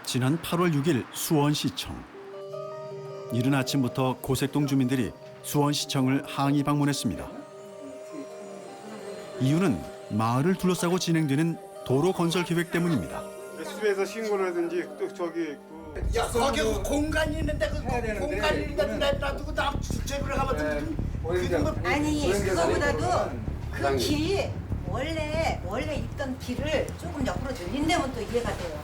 지난 8월 6일 수원시청. 이른 아침부터 고색동 주민들이 수원시청을 항의 방문했습니다. 이유는 마을을 둘러싸고 진행되는 도로 건설 계획 때문입니다. 수에서 신고를 하든지 또 저기 야 거기 그 공간이 있는데 그 공간이 있는데 놔두고 남 주택으로 가면 아니 그거보다도 그 길이 원래 있던 길을 조금 옆으로 늘린다면 또 이해가 돼요.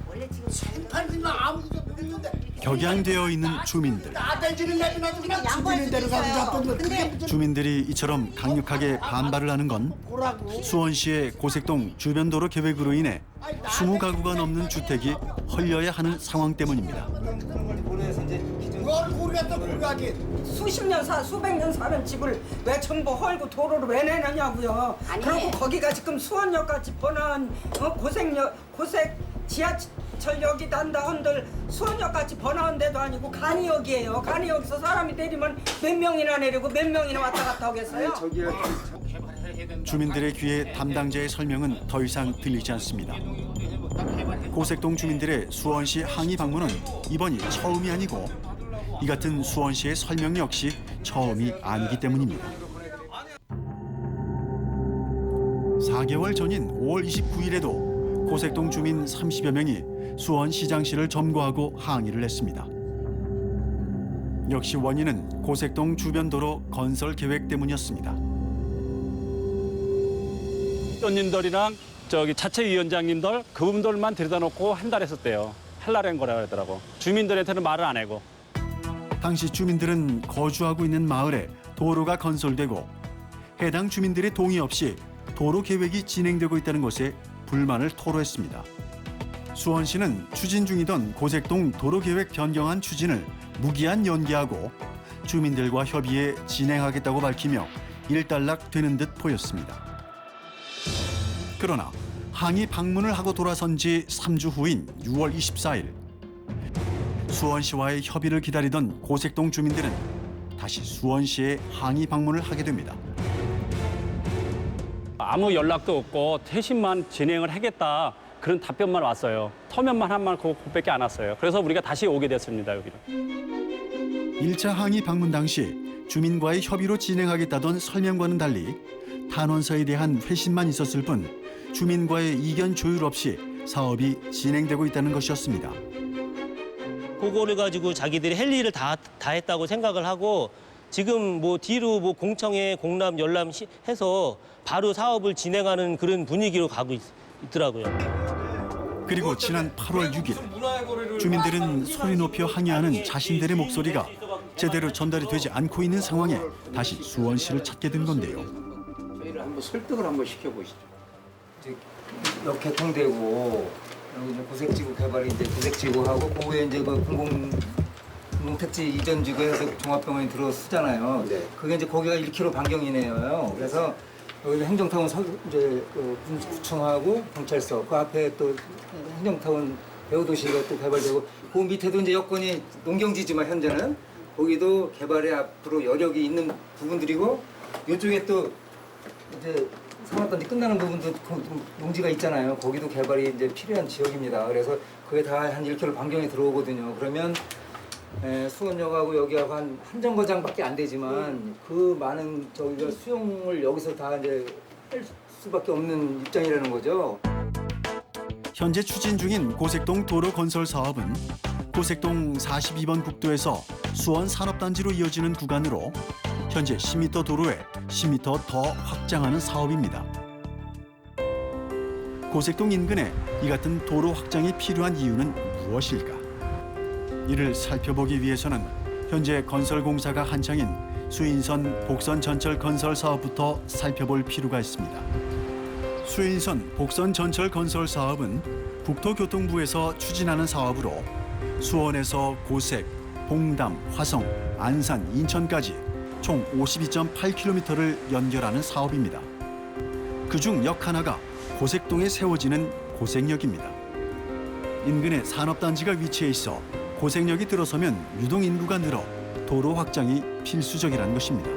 원래 지금 생판이나 아무도 없는데 격양되어 있는 주민들. 나대지는 내지 나도 그냥 양보할 주민인 수도 대로 가면 있어요. 잡던 근데 주민들이 이처럼 강력하게 반발을 하는 건 고라고 수원시의 고색동 주변도로 계획으로 인해 20가구가 넘는 주택이 헐려야 하는 상황 때문입니다. 뭘 고리가 또 고리하기 수십 년 수백 년 사는 집을 왜 전부 헐고 도로를 왜 내느냐고요. 아니. 그리고 거기가 지금 수원역같이 번화한 고색 지하철역이 단다 한들 수원역같이 번화한 데도 아니고 간이역이에요. 간이역에서 사람이 내리면 몇 명이나 내리고 몇 명이나 왔다 갔다 하겠어요. 주민들의 귀에 담당자의 설명은 더 이상 들리지 않습니다. 고색동 주민들의 수원시 항의 방문은 이번이 처음이 아니고 이 같은 수원시의 설명 역시 처음이 아니기 때문입니다. 4개월 전인 5월 29일에도 고색동 주민 30여 명이 수원시장실을 점거하고 항의를 했습니다. 역시 원인은 고색동 주변도로 건설 계획 때문이었습니다. 의원님들이랑 저기 자체위원장님들 그분들만 데려다 놓고 한 달 했었대요. 할라는 거라 하더라고. 주민들한테는 말을 안 하고. 당시 주민들은 거주하고 있는 마을에 도로가 건설되고 해당 주민들의 동의 없이 도로 계획이 진행되고 있다는 것에 불만을 토로했습니다. 수원시는 추진 중이던 고색동 도로 계획 변경안 추진을 무기한 연기하고 주민들과 협의해 진행하겠다고 밝히며 일단락되는 듯 보였습니다. 그러나 항의 방문을 하고 돌아선 지 3주 후인 6월 24일 수원시와의 협의를 기다리던 고색동 주민들은 다시 수원시에 항의 방문을 하게 됩니다. 아무 연락도 없고 퇴심만 진행을 하겠다. 그런 답변만 왔어요. 서면만 한 말 그거밖에 안 왔어요. 그래서 우리가 다시 오게 됐습니다, 여기를. 1차 항의 방문 당시 주민과의 협의로 진행하겠다던 설명과는 달리 탄원서에 대한 회신만 있었을 뿐 주민과의 이견 조율 없이 사업이 진행되고 있다는 것이었습니다. 그거를 가지고 자기들이 할 일을 다 했다고 생각을 하고 지금 뭐 뒤로 뭐 공청회, 공람, 열람 해서 바로 사업을 진행하는 그런 분위기로 가고 있더라고요. 그리고 지난 8월 6일 주민들은 소리 높여 항의하는 자신들의 목소리가 제대로 전달이 되지 않고 있는 상황에 다시 수원시를 찾게 된 건데요. 저희를 한번 설득을 한번 시켜보시죠. 이제 역 개통되고 여기 이제 고색지구 개발이 이제 고색지구하고 그후에 이제 그 공공택지 이전지구에서 종합병원이 들어서잖아요. 네. 그게 이제 거기가 1km 반경이네요. 그래서 여기 행정타운 이제 그 군구청하고 경찰서 그 앞에 또 행정타운 배후도시가 또 개발되고 그 밑에도 이제 여건이 농경지지만 현재는 거기도 개발에 앞으로 여력이 있는 부분들이고 이쪽에 또 이제 산업단지 끝나는 부분도 농지가 있잖아요. 거기도 개발이 이제 필요한 지역입니다. 그래서 그게 다 한 1km 반경에 들어오거든요. 그러면 수원역하고 여기하고 한 정거장밖에 안 되지만 그 많은 저기가 수용을 여기서 다 이제 할 수밖에 없는 입장이라는 거죠. 현재 추진 중인 고색동 도로 건설 사업은 고색동 42번 국도에서 수원 산업단지로 이어지는 구간으로 현재 10m 도로에 10m 더 확장하는 사업입니다. 고색동 인근에 이 같은 도로 확장이 필요한 이유는 무엇일까? 이를 살펴보기 위해서는 현재 건설 공사가 한창인 수인선 복선 전철 건설 사업부터 살펴볼 필요가 있습니다. 수인선 복선 전철 건설 사업은 국토교통부에서 추진하는 사업으로 수원에서 고색, 봉담, 화성, 안산, 인천까지 총 52.8km를 연결하는 사업입니다. 그중 역 하나가 고색동에 세워지는 고색역입니다. 인근에 산업단지가 위치해 있어 고색역이 들어서면 유동인구가 늘어 도로 확장이 필수적이라는 것입니다.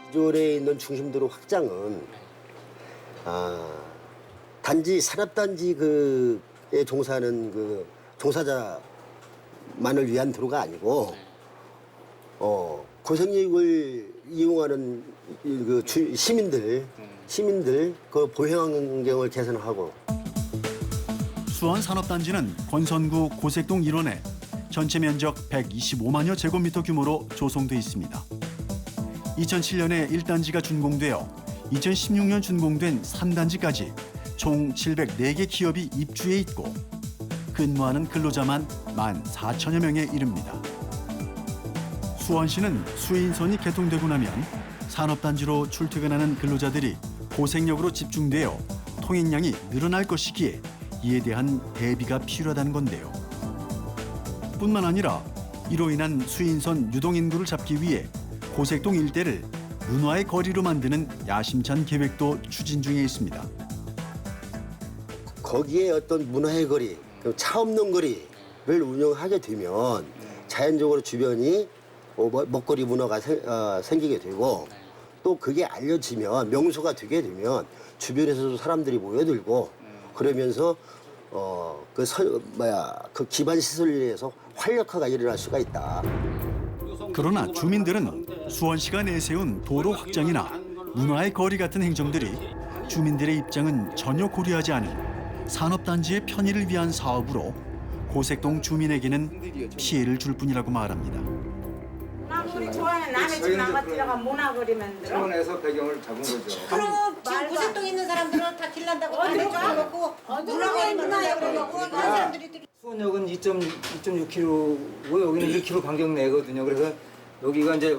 기존에 있는 중심도로 확장은 단지 산업단지 그 종사하는 그 종사자만을 위한 도로가 아니고 고생육을 이용하는 그 시민들 그 보행 환경을 개선하고. 수원산업단지는 권선구 고색동 일원에 전체 면적 125만여 제곱미터 규모로 조성돼 있습니다. 2007년에 1단지가 준공되어 2016년 준공된 3단지까지 총 704개 기업이 입주해 있고 근무하는 근로자만 14,000여 명에 이릅니다. 수원시는 수인선이 개통되고 나면 산업단지로 출퇴근하는 근로자들이 고색역으로 집중되어 통행량이 늘어날 것이기에 이에 대한 대비가 필요하다는 건데요. 뿐만 아니라 이로 인한 수인선 유동인구를 잡기 위해 고색동 일대를 문화의 거리로 만드는 야심찬 계획도 추진 중에 있습니다. 거기에 어떤 문화의 거리, 차 없는 거리를 운영하게 되면 자연적으로 주변이 먹거리 문화가 생기게 되고 또 그게 알려지면 명소가 되게 되면 주변에서도 사람들이 모여들고 그러면서 그 기반 시설에 의해서 활력화가 일어날 수가 있다. 그러나 주민들은 수원시가 내세운 도로 확장이나 문화의 거리 같은 행정들이 주민들의 입장은 전혀 고려하지 않은 산업단지의 편의를 위한 사업으로 고색동 주민에게는 피해를 줄 뿐이라고 말합니다. 우리 좋아하는 남의 집 망가뜨려가 문화거리 만들어. 수원에서 배경을 잡은 거죠. 그럼 지금 고색동 있는 사람들은 다 길난다고 어디로 가놓고 문화야 그러고 그런 사람들이 수원역은 2.6km고 여기는 1km 반경 내거든요. 그래서 여기가 이제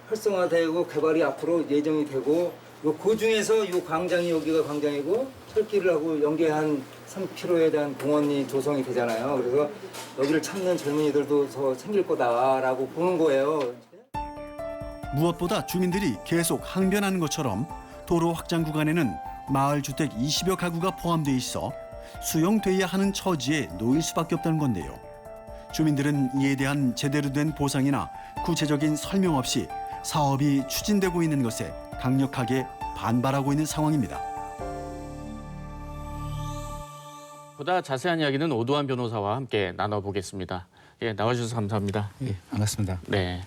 활성화되고 개발이 앞으로 예정이 되고 그 중에서 요 광장이 여기가 광장이고 철길을 하고 연계한 3km에 대한 공원이 조성이 되잖아요. 그래서 여기를 찾는 젊은이들도 더 생길 거다라고 보는 거예요. 무엇보다 주민들이 계속 항변하는 것처럼 도로 확장 구간에는 마을 주택 20여 가구가 포함돼 있어 수용돼야 하는 처지에 놓일 수밖에 없다는 건데요. 주민들은 이에 대한 제대로 된 보상이나 구체적인 설명 없이 사업이 추진되고 있는 것에 강력하게 반발하고 있는 상황입니다. 보다 자세한 이야기는 오두환 변호사와 함께 나눠보겠습니다. 예, 나와주셔서 감사합니다. 예, 반갑습니다. 네.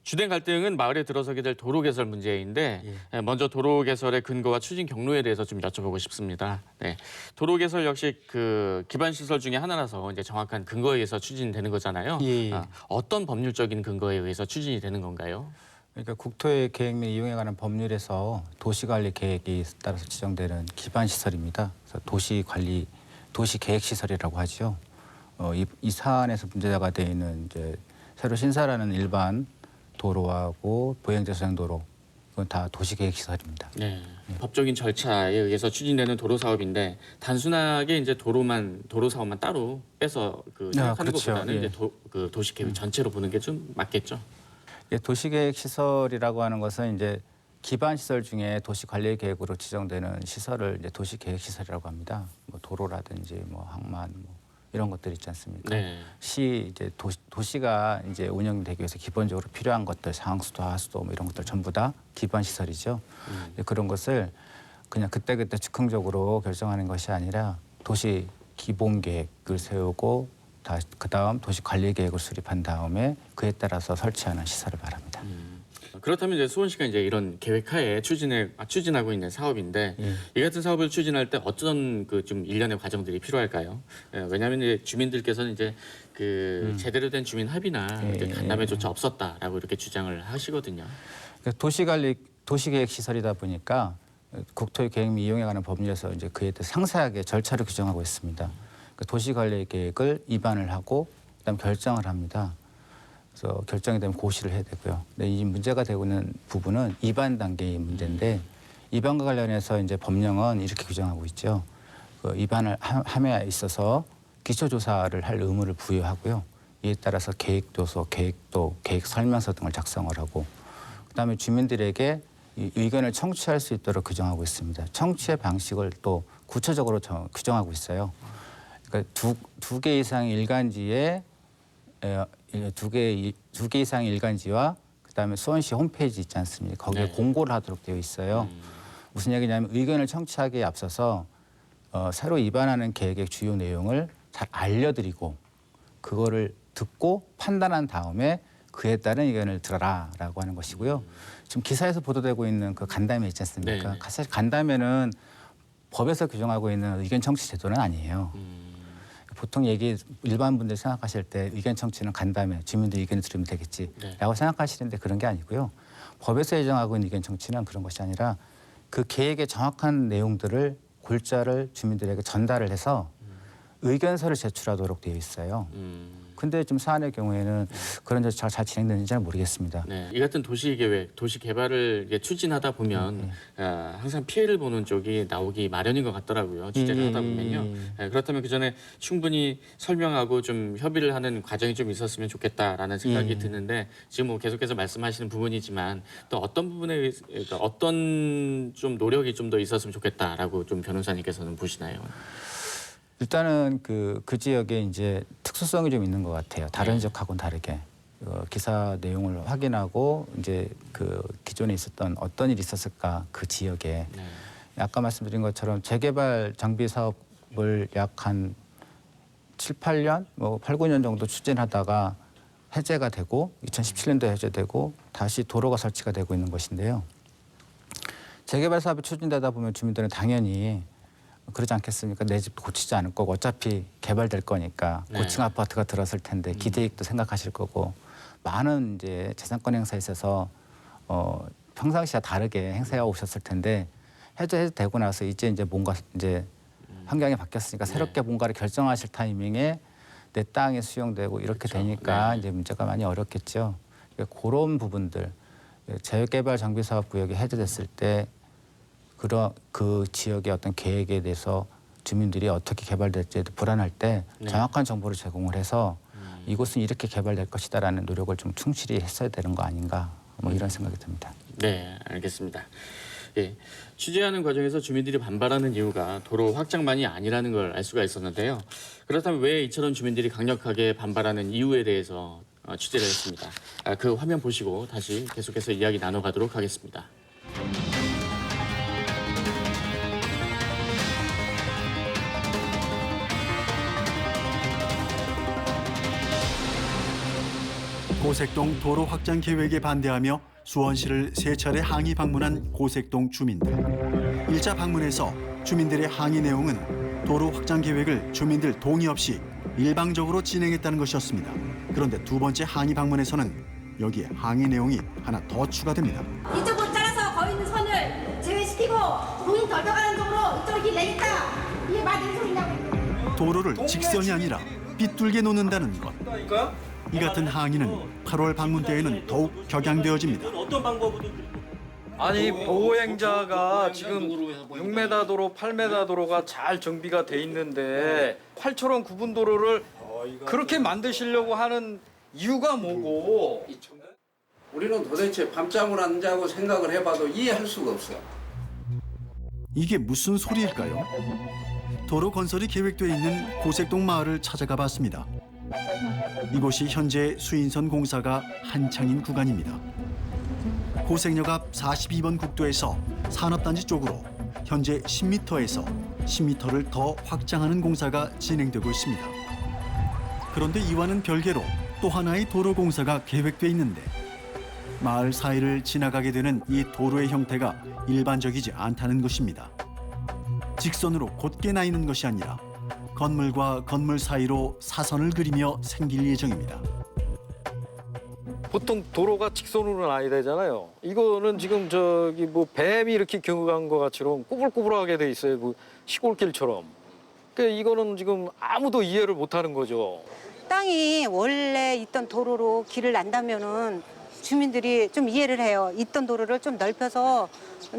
주된 갈등은 마을에 들어서게 될 도로 개설 문제인데 먼저 도로 개설의 근거와 추진 경로에 대해서 좀 여쭤보고 싶습니다. 네. 도로 개설 역시 그 기반 시설 중에 하나라서 이제 정확한 근거에 의해서 추진되는 거잖아요. 예. 어떤 법률적인 근거에 의해서 추진이 되는 건가요? 그러니까 국토의 계획 및 이용에 관한 법률에서 도시관리 계획에 따라서 지정되는 기반 시설입니다. 그래서 도시 계획 시설이라고 하죠. 이 사안에서 문제가 되어 있는 이제 새로 신설하는 일반 도로하고 보행자수장도로 그건 다 도시계획시설입니다. 네, 법적인 절차에 의해서 추진되는 도로 사업인데 단순하게 이제 도로 사업만 따로 빼서 생각하는 그렇죠. 것보다는 예. 이제 도시계획 전체로 보는 게 좀 맞겠죠. 예, 도시계획시설이라고 하는 것은 이제 기반 시설 중에 도시관리계획으로 지정되는 시설을 이제 도시계획시설이라고 합니다. 뭐 도로라든지 뭐 항만 이런 것들 있지 않습니까? 네. 이제 도시가 이제 운영되기 위해서 기본적으로 필요한 것들, 상수도, 하수도 뭐 이런 것들 전부 다 기반 시설이죠. 그런 것을 그냥 그때그때 즉흥적으로 결정하는 것이 아니라 도시 기본 계획을 세우고 그다음 도시 관리 계획을 수립한 다음에 그에 따라서 설치하는 시설을 말합니다. 그렇다면 이제 수원시가 이제 이런 계획하에 추진하고 있는 사업인데 이 같은 사업을 추진할 때 어떤 그 좀 일련의 과정들이 필요할까요? 왜냐하면 이제 주민들께서는 이제 제대로 된 주민 합의나 간담회조차 없었다라고 이렇게 주장을 하시거든요. 도시계획 시설이다 보니까 국토의 계획 및 이용에 관한 법률에서 이제 그에 대해 상세하게 절차를 규정하고 있습니다. 도시관리 계획을 입안을 하고 그다음 결정을 합니다. 그래서 결정이 되면 고시를 해야 되고요. 근데 이 문제가 되고 있는 부분은 입안 단계의 문제인데 입안과 관련해서 이제 법령은 이렇게 규정하고 있죠. 입안을 함에 있어서 기초조사를 할 의무를 부여하고요. 이에 따라서 계획도서, 계획도, 계획 설명서 등을 작성을 하고 그다음에 주민들에게 의견을 청취할 수 있도록 규정하고 있습니다. 청취의 방식을 또 구체적으로 규정하고 있어요. 그러니까 두 개 이상의 일간지에 두 개 이상의 일간지와 그다음에 수원시 홈페이지 있지 않습니까? 거기에 공고를 하도록 되어 있어요. 무슨 얘기냐면 의견을 청취하기에 앞서서 새로 입안하는 계획의 주요 내용을 잘 알려드리고 그거를 듣고 판단한 다음에 그에 따른 의견을 들어라라고 하는 것이고요. 지금 기사에서 보도되고 있는 그 간담회 있지 않습니까? 네. 사실 간담회는 법에서 규정하고 있는 의견 청취 제도는 아니에요. 보통 일반 분들이 생각하실 때 의견 청취는 간담회, 주민들 의견을 들으면 되겠지라고 생각하시는데 그런 게 아니고요. 법에서 예정하고 있는 의견 청취는 그런 것이 아니라 그 계획의 정확한 내용들을 골자를 주민들에게 전달을 해서 의견서를 제출하도록 되어 있어요. 근데 좀 사안의 경우에는 그런 절차가 잘 진행되는지는 모르겠습니다. 네, 이 같은 도시계획, 도시개발을 이게 추진하다 보면 항상 피해를 보는 쪽이 나오기 마련인 것 같더라고요. 취재를 하다 보면요. 네, 그렇다면 그 전에 충분히 설명하고 좀 협의를 하는 과정이 좀 있었으면 좋겠다라는 생각이 드는데 지금 뭐 계속해서 말씀하시는 부분이지만 또 어떤 부분에 그러니까 어떤 좀 노력이 좀 더 있었으면 좋겠다라고 좀 변호사님께서는 보시나요? 일단은 그 지역에 이제 특수성이 좀 있는 것 같아요. 다른 지역하고는 다르게 기사 내용을 확인하고 이제 그 기존에 있었던 어떤 일이 있었을까 그 지역에 아까 말씀드린 것처럼 재개발 장비 사업을 약 한 7, 8년, 뭐 8, 9년 정도 추진하다가 해제가 되고 2017년도에 해제되고 다시 도로가 설치가 되고 있는 것인데요. 재개발 사업이 추진되다 보면 주민들은 당연히 그러지 않겠습니까? 내 집도 고치지 않을 거고 어차피 개발될 거니까 고층 아파트가 들었을 텐데 기대익도 생각하실 거고 많은 이제 재산권 행사에 있어서 평상시와 다르게 행사가 오셨을 텐데 해제되고 나서 이제 뭔가 이제 환경이 바뀌었으니까 새롭게 뭔가를 결정하실 타이밍에 내 땅에 수용되고 이렇게 되니까 이제 문제가 많이 어렵겠죠. 그런 부분들 재개발 장비 사업 구역이 해제됐을 때 그 지역의 어떤 계획에 대해서 주민들이 어떻게 개발될지에도 불안할 때 정확한 정보를 제공을 해서 이곳은 이렇게 개발될 것이다라는 노력을 좀 충실히 했어야 되는 거 아닌가 뭐 이런 생각이 듭니다. 네, 알겠습니다. 예, 취재하는 과정에서 주민들이 반발하는 이유가 도로 확장만이 아니라는 걸 알 수가 있었는데요. 그렇다면 왜 이처럼 주민들이 강력하게 반발하는 이유에 대해서 취재를 했습니다. 그 화면 보시고 다시 계속해서 이야기 나눠가도록 하겠습니다. 고색동 도로 확장 계획에 반대하며 수원시를 3차례 항의 방문한 고색동 주민들. 1차 방문에서 주민들의 항의 내용은 도로 확장 계획을 주민들 동의 없이 일방적으로 진행했다는 것이었습니다. 그런데 두 번째 항의 방문에서는 여기에 항의 내용이 하나 더 추가됩니다. 이쪽으로 잘라서 거기 있는 선을 제외시키고 공인 덜 들어가는 쪽으로 이쪽으로 길 내겠다. 이게 맞는 소리냐고. 도로를 직선이 아니라 삐뚤게 놓는다는 것. 이 같은 항의는 8월 방문 때에는 더욱 격양되어집니다. 어떤 방법으로 아니 보행자가 지금 6m 도로, 8m 도로가 잘 정비가 돼 있는데 8초론 구분 도로를 그렇게 만드시려고 하는 이유가 뭐고? 우리는 도대체 밤잠을 안 자고 생각을 해봐도 이해할 수가 없어요. 이게 무슨 소리일까요? 도로 건설이 계획돼 있는 고색동 마을을 찾아가 봤습니다. 이곳이 현재 수인선 공사가 한창인 구간입니다. 고색역 앞 42번 국도에서 산업단지 쪽으로 현재 10m에서 10m를 더 확장하는 공사가 진행되고 있습니다. 그런데 이와는 별개로 또 하나의 도로 공사가 계획돼 있는데 마을 사이를 지나가게 되는 이 도로의 형태가 일반적이지 않다는 것입니다. 직선으로 곧게 나 있는 것이 아니라 건물과 건물 사이로 사선을 그리며 생길 예정입니다. 보통 도로가 직선으로 나야 되잖아요. 이거는 지금 저기 뭐 뱀이 이렇게 경유한 것 같처럼 꾸불꾸불하게 돼 있어요. 그 시골길처럼. 그러니까 이거는 지금 아무도 이해를 못하는 거죠. 땅이 원래 있던 도로로 길을 난다면은 주민들이 좀 이해를 해요. 있던 도로를 좀 넓혀서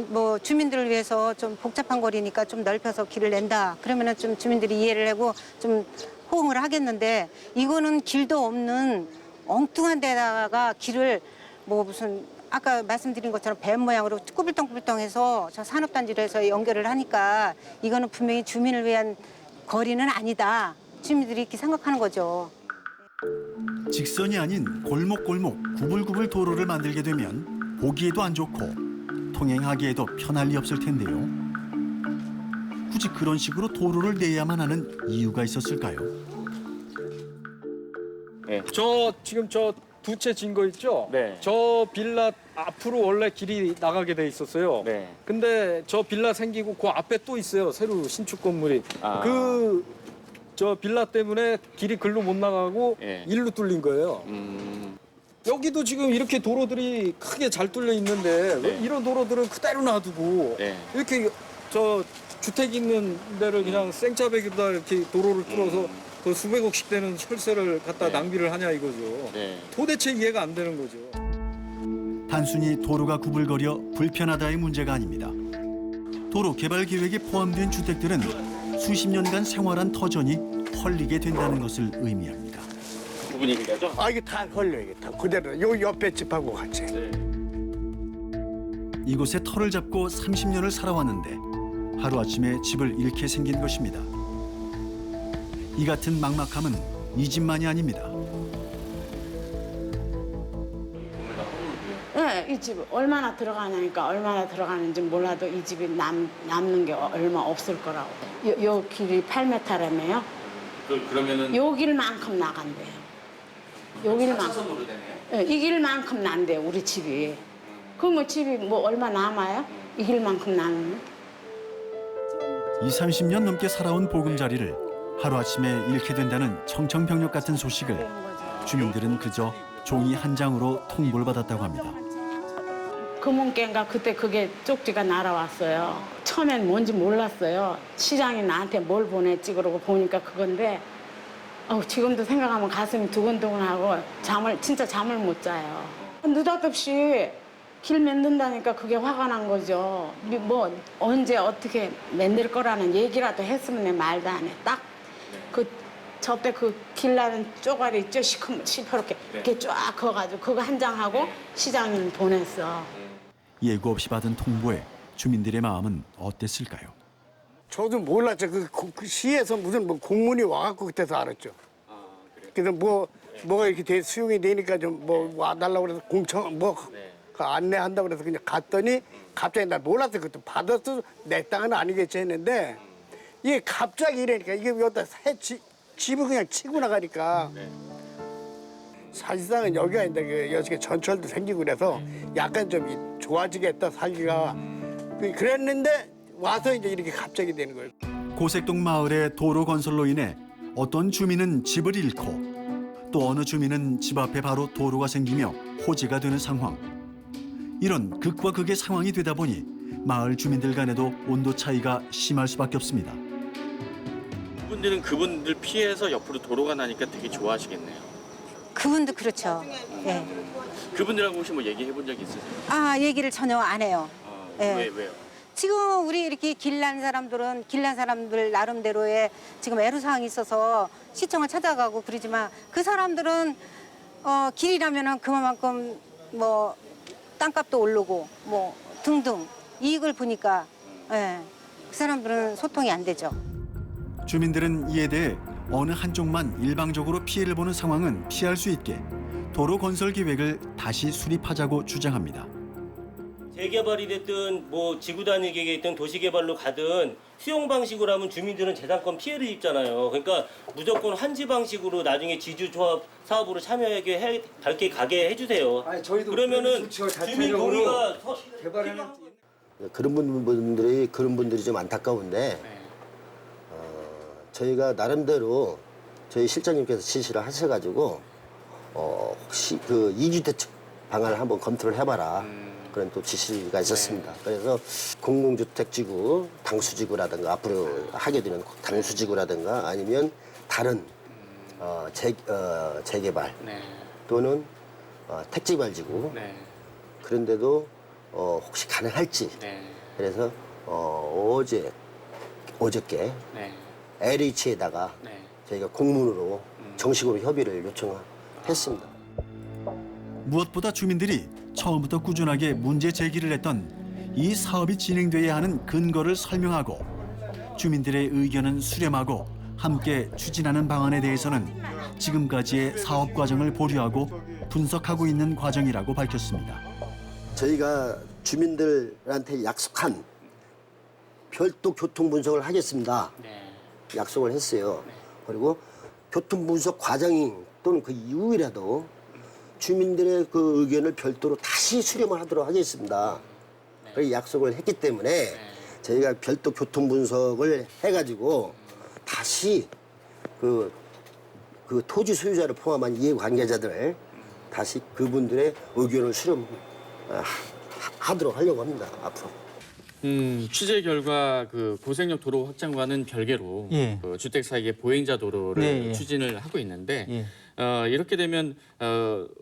뭐 주민들을 위해서 좀 복잡한 거리니까 좀 넓혀서 길을 낸다. 그러면은 좀 주민들이 이해를 하고 좀 호응을 하겠는데 이거는 길도 없는 엉뚱한 데다가 길을 뭐 무슨 아까 말씀드린 것처럼 뱀 모양으로 꾸불덩꾸불덩해서 저 산업단지로 해서 연결을 하니까 이거는 분명히 주민을 위한 거리는 아니다. 주민들이 이렇게 생각하는 거죠. 직선이 아닌 골목골목 구불구불 도로를 만들게 되면 보기에도 안 좋고 통행하기에도 편할 리 없을 텐데요. 굳이 그런 식으로 도로를 내야만 하는 이유가 있었을까요? 저 지금 저 두 채 진 거 있죠? 네. 저 빌라 앞으로 원래 길이 나가게 돼 있었어요. 네. 근데 저 빌라 생기고 그 앞에 또 있어요. 새로 신축 건물이. 아. 그 저 빌라 때문에 길이 글로 못 나가고 예. 일로 뚫린 거예요. 여기도 지금 이렇게 도로들이 크게 잘 뚫려 있는데 왜 네. 이런 도로들은 그대로 놔두고 네. 이렇게 저 주택 있는 데를 그냥 생짜배기로다 이렇게 도로를 뚫어서 그 수백억씩 되는 철세를 갖다 네. 낭비를 하냐 이거죠. 네. 도대체 이해가 안 되는 거죠. 단순히 도로가 구불거려 불편하다의 문제가 아닙니다. 도로 개발 계획에 포함된 주택들은 수십 년간 생활한 터전이 헐리게 된다는 것을 의미합니다. 그 부분 얘기하죠? 아 이게 다 걸려 이게 다 그대로 요 옆에 집하고 같이. 이곳에 터를 잡고 30년을 살아왔는데 하루아침에 집을 잃게 생긴 것입니다. 이 같은 막막함은 이 집만이 아닙니다. 네, 이 집 얼마나 들어가냐니까 얼마나 들어가는지 몰라도 이 집이 남는 게 얼마 없을 거라고. 요 길이 8m라며요. 그러면은 요 길만큼 나간대요. 요 길만큼. 차선으로 되네요. 네, 이 길만큼 난대요, 우리 집이. 그럼 뭐 집이 뭐 얼마 남아요? 이 길만큼 남으면? 30년 넘게 살아온 보금자리를 하루아침에 잃게 된다는 청천벽력 같은 소식을 주민들은 그저 종이 한 장으로 통보를 받았다고 합니다. 금은깨인가 그때 그게 쪽지가 날아왔어요. 처음엔 뭔지 몰랐어요. 시장이 나한테 뭘 보냈지 그러고 보니까 그건데 지금도 생각하면 가슴이 두근두근하고 진짜 잠을 못 자요. 느닷없이 길 만든다니까 그게 화가 난 거죠. 뭐 언제 어떻게 만들 거라는 얘기라도 했으면 내 말도 안 해. 딱 저때 그 길나는 쪼가리 있죠? 시퍼렇게 이렇게 쫙 커가지고 그거 한 장하고 시장님 보냈어. 예고 없이 받은 통보에 주민들의 마음은 어땠을까요? 저도 몰랐죠. 그 시에서 무슨 뭐 공문이 와갖고 그때서 알았죠. 그래서 뭐가 이렇게 수용이 되니까 좀 뭐 와달라고 그래서 공청 그 안내한다고 그래서 그냥 갔더니 갑자기 나 몰랐어. 그때 받았어. 내 땅은 아니겠지 했는데 이게 갑자기 이러니까 이게 여기다 집을 그냥 치고 나가니까 사실상은 여기가 이제 여기가 전철도 생기고 그래서 약간 좀 좋아지겠다 살기가 그랬는데 와서 이제 이렇게 갑자기 되는 거예요. 고색동 마을의 도로 건설로 인해 어떤 주민은 집을 잃고 또 어느 주민은 집 앞에 바로 도로가 생기며 호재가 되는 상황. 이런 극과 극의 상황이 되다 보니 마을 주민들 간에도 온도 차이가 심할 수밖에 없습니다. 그분들은 그분들 피해서 옆으로 도로가 나니까 되게 좋아하시겠네요. 그분도 그렇죠. 예. 그분들하고 혹시 뭐 얘기해 본 적 있으세요? 얘기를 전혀 안 해요. 예. 왜요? 지금 우리 이렇게 길난 사람들 나름대로의 지금 애로사항이 있어서 시청을 찾아가고 그러지만 그 사람들은 길이라면은 그만큼 뭐 땅값도 오르고 뭐 등등 이익을 보니까 그 사람들은 소통이 안 되죠. 주민들은 이에 대해 어느 한쪽만 일방적으로 피해를 보는 상황은 피할 수 있게 도로 건설 계획을 다시 수립하자고 주장합니다. 재개발이 됐든 뭐 지구 단위 계획이든 도시 개발로 가든 수용 방식으로 하면 주민들은 재산권 피해를 입잖아요. 그러니까 무조건 한지 방식으로 나중에 지주 조합 사업으로 참여하게 밝게 가게 해주세요. 그러면은 주민 동의가 그런 분들이 좀 안타까운데 저희가 나름대로 저희 실장님께서 지시를 하셔가지고 혹시 그 2주택 방안을 한번 검토를 해봐라. 그런 또 지시가 있었습니다. 그래서 공공주택지구, 당수지구라든가 앞으로 하게 되는 당수지구라든가 아니면 다른 재개발 또는 택지발지구 그런데도 혹시 가능할지 그래서 어저께 LH에다가 저희가 공문으로 정식으로 협의를 요청했습니다. 무엇보다 주민들이 처음부터 꾸준하게 문제 제기를 했던 이 사업이 진행돼야 하는 근거를 설명하고 주민들의 의견은 수렴하고 함께 추진하는 방안에 대해서는 지금까지의 사업 과정을 보류하고 분석하고 있는 과정이라고 밝혔습니다. 저희가 주민들한테 약속한 별도 교통 분석을 하겠습니다. 약속을 했어요. 그리고 교통 분석 과정 또는 그 이후이라도 주민들의 그 의견을 별도로 다시 수렴을 하도록 하겠습니다. 그렇게 약속을 했기 때문에 저희가 별도 교통 분석을 해가지고 다시 그 토지 소유자를 포함한 이해관계자들 다시 그분들의 의견을 수렴하도록 하려고 합니다. 앞으로. 취재 결과 그 고색역 도로 확장과는 별개로 예. 그 주택 사이의 보행자 도로를 네, 예. 추진을 하고 있는데 예. 이렇게 되면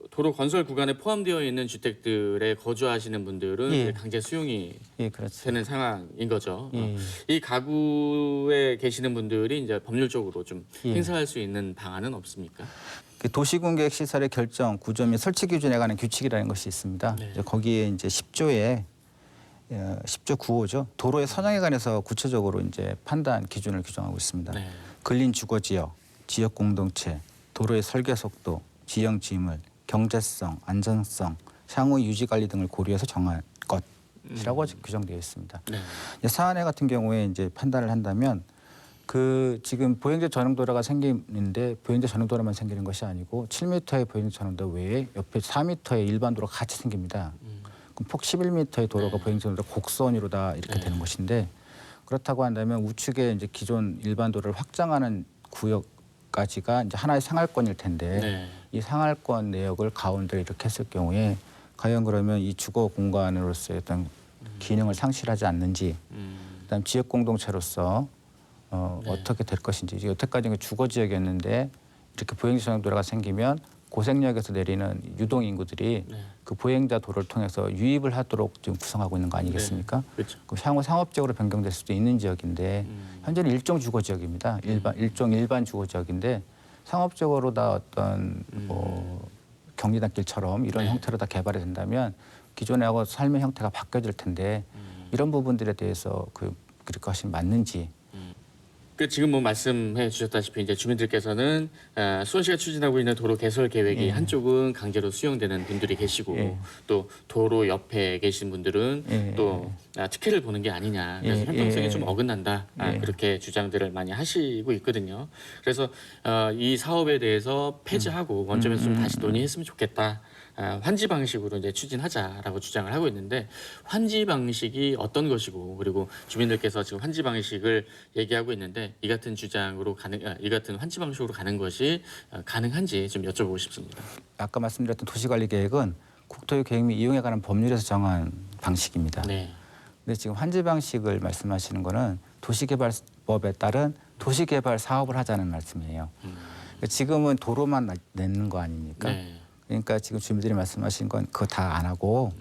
도로 건설 구간에 포함되어 있는 주택들에 거주하시는 분들은 예. 이제 강제 수용이 예, 그렇죠. 되는 상황인 거죠. 예. 이 가구에 계시는 분들이 이제 법률적으로 좀 예. 행사할 수 있는 방안은 없습니까? 그 도시공계획 시설의 결정, 구조 및 설치 기준에 관한 규칙이라는 것이 있습니다. 네. 이제 거기에 이제 10조에 10조 9호죠. 도로의 선형에 관해서 구체적으로 이제 판단 기준을 규정하고 있습니다. 네. 근린 주거 지역, 지역 공동체, 도로의 설계 속도, 지형 지물, 경제성, 안전성, 향후 유지 관리 등을 고려해서 정한 것이라고 규정되어 있습니다. 네. 사안회 같은 경우에 이제 판단을 한다면 그 지금 보행자 전용도로가 생기는데 보행자 전용도로만 생기는 것이 아니고 7m의 보행자 전용도로 외에 옆에 4m의 일반 도로가 같이 생깁니다. 그럼 폭 11m의 도로가 보행자 전용도로 곡선으로 다 이렇게 되는 것인데 그렇다고 한다면 우측에 이제 기존 일반 도로를 확장하는 구역까지가 이제 하나의 생활권일 텐데 이 생활권 내역을 가운데 이렇게 했을 경우에 과연 그러면 이 주거 공간으로서의 어떤 기능을 상실하지 않는지 그다음 지역 공동체로서 어떻게 될 것인지 여태까지는 주거 지역이었는데 이렇게 보행자 전용도로가 생기면 고색역에서 내리는 유동 인구들이 그 보행자 도로를 통해서 유입을 하도록 지금 구성하고 있는 거 아니겠습니까? 그렇죠. 그 향후 상업적으로 변경될 수도 있는 지역인데 현재는 일종 주거 지역입니다. 일반 주거 지역인데 상업적으로 다 어떤 뭐 경리단길처럼 이런 형태로 다 개발이 된다면 기존하고 삶의 형태가 바뀌어질 텐데 이런 부분들에 대해서 그렇게 하시면 맞는지. 그 지금 뭐 말씀해 주셨다시피 이제 주민들께서는 수원시가 추진하고 있는 도로 개설 계획이 한쪽은 강제로 수용되는 분들이 계시고 또 도로 옆에 계신 분들은 또 특혜를 보는 게 아니냐, 그래서 형평성이 좀 어긋난다, 그렇게 주장들을 많이 하시고 있거든요. 그래서 이 사업에 대해서 폐지하고 원점에서 좀 다시 논의했으면 좋겠다. 환지 방식으로 이제 추진하자라고 주장을 하고 있는데 환지 방식이 어떤 것이고 그리고 주민들께서 지금 환지 방식을 얘기하고 있는데 이 같은 주장으로 이 같은 환지 방식으로 가는 것이 가능한지 좀 여쭤보고 싶습니다. 아까 말씀드렸던 도시관리 계획은 국토의 계획 및 이용에 관한 법률에서 정한 방식입니다. 네. 근데 지금 환지 방식을 말씀하시는 거는 도시개발법에 따른 도시개발 사업을 하자는 말씀이에요. 지금은 도로만 내는 거 아닙니까? 네. 그러니까 지금 주민들이 말씀하신 건 그거 다 안 하고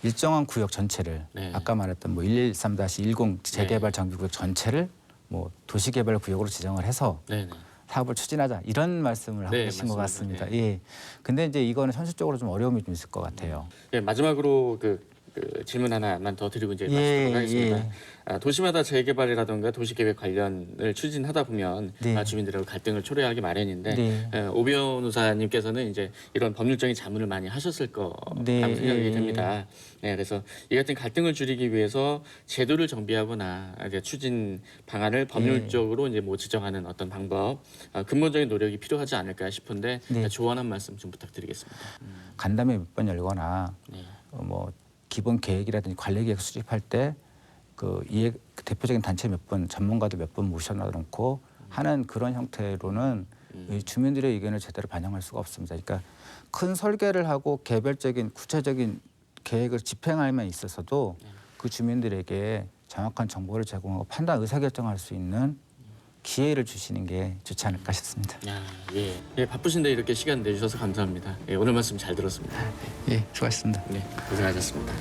일정한 구역 전체를 아까 말했던 뭐 113-10 재개발 정비구역 전체를 뭐 도시개발 구역으로 지정을 해서 사업을 추진하자 이런 말씀을 하고 계신 것 같습니다. 예. 근데 이제 이거는 현실적으로 좀 어려움이 좀 있을 것 같아요. 예, 마지막으로 그 질문 하나만 더 드리고 이제 마치도록 하겠습니다. 도시마다 재개발이라든가 도시계획 관련을 추진하다 보면 주민들하고 갈등을 초래하기 마련인데 오 변호사님께서는 이제 이런 법률적인 자문을 많이 하셨을 거라고 생각이 됩니다. 그래서 이 같은 갈등을 줄이기 위해서 제도를 정비하거나 이제 추진 방안을 법률적으로 이제 뭐 지정하는 어떤 방법, 근본적인 노력이 필요하지 않을까 싶은데 조언 한 말씀 좀 부탁드리겠습니다. 간담회 몇 번 열거나 뭐 기본 계획이라든지 관리 계획 수립할 때 그 대표적인 단체 몇 번 전문가도 몇 번 모셔놓고 하는 그런 형태로는 이 주민들의 의견을 제대로 반영할 수가 없습니다. 그러니까 큰 설계를 하고 개별적인 구체적인 계획을 집행함에 있어서도 그 주민들에게 정확한 정보를 제공하고 판단 의사결정할 수 있는 기회를 주시는 게 좋지 않을까 싶습니다. 예, 바쁘신데 이렇게 시간 내주셔서 감사합니다. 예, 오늘 말씀 잘 들었습니다. 예, 수고하셨습니다. 네, 고생하셨습니다.